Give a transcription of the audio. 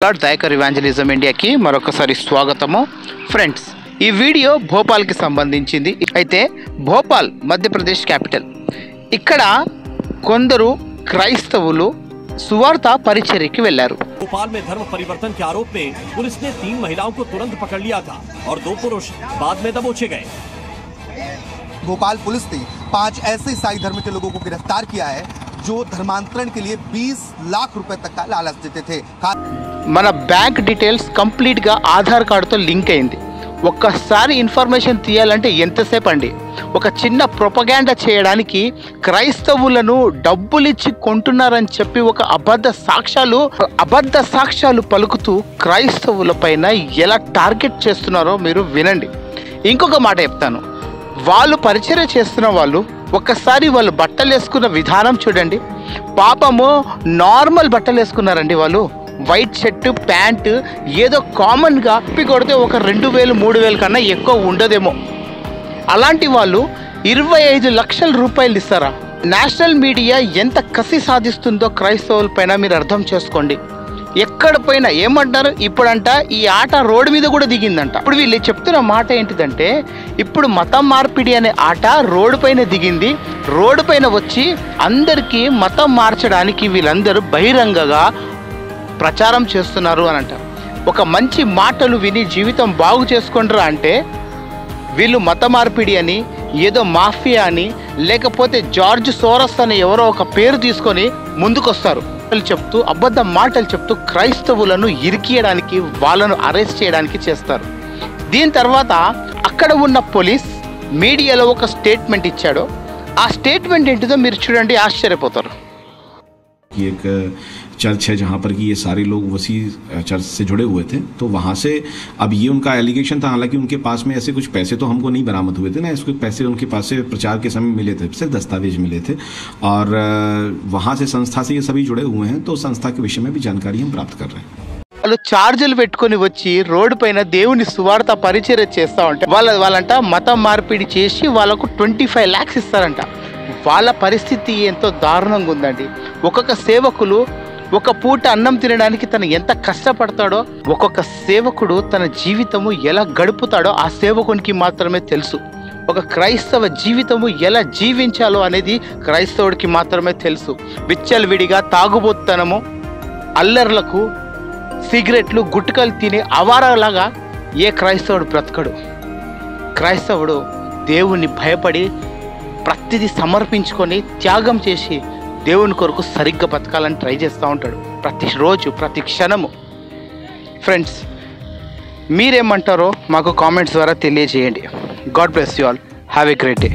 Dayakar evangelism ఇండియాకి మరొకసారి స్వాగతము. Friends, ఈ వీడియో భోపాల్కి సంబంధించింది. అయితే భోపాల్ మధ్యప్రదేశ్ క్యాపిటల్. ఇక్కడ కొందరు క్రైస్తవులు సువార్త పరిచర్యకి వెళ్ళారు. भोपाल में धर्म परिवर्तन के आरोप में पुलिस ने 3 महिलाओं को तुरंत पकड़ लिया था और 2 पुरुष बाद में दबोचे गए। भोपाल पुलिस ने 5 ऐसे ईसाई धर्म के लोगों को गिरफ्तार किया है जो धर्मांतरण के लिए 20 लाख रुपए तक का लालच देते थे। మన బ్యాంక్ డీటెయిల్స్ కంప్లీట్గా ఆధార్ కార్డుతో లింక్ అయింది. ఒక్కసారి ఇన్ఫర్మేషన్ తీయాలంటే ఎంతసేపు అండి. ఒక చిన్న ప్రొపగాండా చేయడానికి క్రైస్తవులను డబ్బులిచ్చి కొంటున్నారని చెప్పి ఒక అబద్ధ సాక్ష్యాలు పలుకుతూ క్రైస్తవుల పైన ఎలా టార్గెట్ చేస్తున్నారో మీరు వినండి. ఇంకొక మాట చెప్తాను. వాళ్ళు పరిచర్య చేస్తున్న వాళ్ళు ఒక్కసారి వాళ్ళు బట్టలు వేసుకున్న విధానం చూడండి. పాపము నార్మల్ బట్టలు వేసుకున్నారండి. వాళ్ళు వైట్ షర్టు ప్యాంటు ఏదో కామన్గా కొడితే ఒక 2000 3000 కన్నా ఎక్కువ ఉండదేమో. అలాంటి వాళ్ళు 25 లక్షల రూపాయలు ఇస్తారా? నేషనల్ మీడియా ఎంత కసి సాధిస్తుందో క్రైస్తవుల పైన మీరు అర్థం చేసుకోండి. ఎక్కడ పోయినా ఏమంటారు, ఇప్పుడంట ఈ ఆట రోడ్డు మీద కూడా దిగిందంట. ఇప్పుడు వీళ్ళు చెప్తున్న మాట ఏంటిదంటే, ఇప్పుడు మతం మార్పిడి అనే ఆట రోడ్డు పైన దిగింది. రోడ్డు పైన వచ్చి అందరికీ మతం మార్చడానికి వీళ్ళందరూ బహిరంగంగా ప్రచారం చేస్తున్నారు అని అంటారు. ఒక మంచి మాటలు విని జీవితం బాగు చేసుకుంటారా అంటే వీళ్ళు మత మార్పిడి అని, ఏదో మాఫియా అని, లేకపోతే జార్జ్ సోరస్ అని ఎవరో ఒక పేరు తీసుకొని ముందుకొస్తారు. చెప్తూ అబద్ధ మాటలు చెప్తూ క్రైస్తవులను ఇరికియడానికి, వాళ్ళను అరెస్ట్ చేయడానికి చేస్తారు. దీని తర్వాత అక్కడ ఉన్న పోలీస్ మీడియాలో ఒక స్టేట్మెంట్ ఇచ్చాడు. ఆ స్టేట్మెంట్ ఏంటిదో మీరు చూడండి, ఆశ్చర్యపోతారు. एक चर्च है जहाँ पर कि ये सारे लोग उसी चर्च से जुड़े हुए थे, तो वहाँ से अब ये उनका एलिगेशन था। हालांकि उनके पास में ऐसे कुछ पैसे तो हमको नहीं बरामद हुए थे ना, इसके पैसे उनके पास से प्रचार के समय मिले थे, सिर्फ दस्तावेज मिले थे और वहाँ से संस्था से ये सभी जुड़े हुए हैं, तो संस्था के विषय में भी जानकारी हम प्राप्त कर रहे हैं। వాళ్ళు ఛార్జీలు పెట్టుకొని వచ్చి రోడ్డు పైన దేవుని సువార్త పరిచర్య చేస్తూ ఉంటే వాళ్ళంట మతం మార్పిడి చేసి వాళ్ళకు 25 lakhs ఇస్తారంట. వాళ్ళ పరిస్థితి ఎంతో దారుణంగా ఉందండి. ఒక్కొక్క సేవకులు ఒక పూట అన్నం తినడానికి తను ఎంత కష్టపడతాడో, ఒక్కొక్క సేవకుడు తన జీవితము ఎలా గడుపుతాడో ఆ సేవకునికి మాత్రమే తెలుసు. ఒక క్రైస్తవ జీవితము ఎలా జీవించాలో అనేది క్రైస్తవుడికి మాత్రమే తెలుసు. విచ్చలవిడిగా తాగుబోత్తనము, అల్లర్లకు, సిగరెట్లు, గుట్కలు తిని అవారాలాగా ఏ క్రైస్తవుడు బ్రతకడు. క్రైస్తవుడు దేవుణ్ణి భయపడి ప్రతిదీ సమర్పించుకొని త్యాగం చేసి దేవుని కొరకు సరిగ్గా బతకాలని ట్రై చేస్తూ ఉంటాడు ప్రతిరోజు, ప్రతి క్షణము. ఫ్రెండ్స్, మీరేమంటారో మాకు కామెంట్స్ ద్వారా తెలియజేయండి. God bless you all. Have a great day.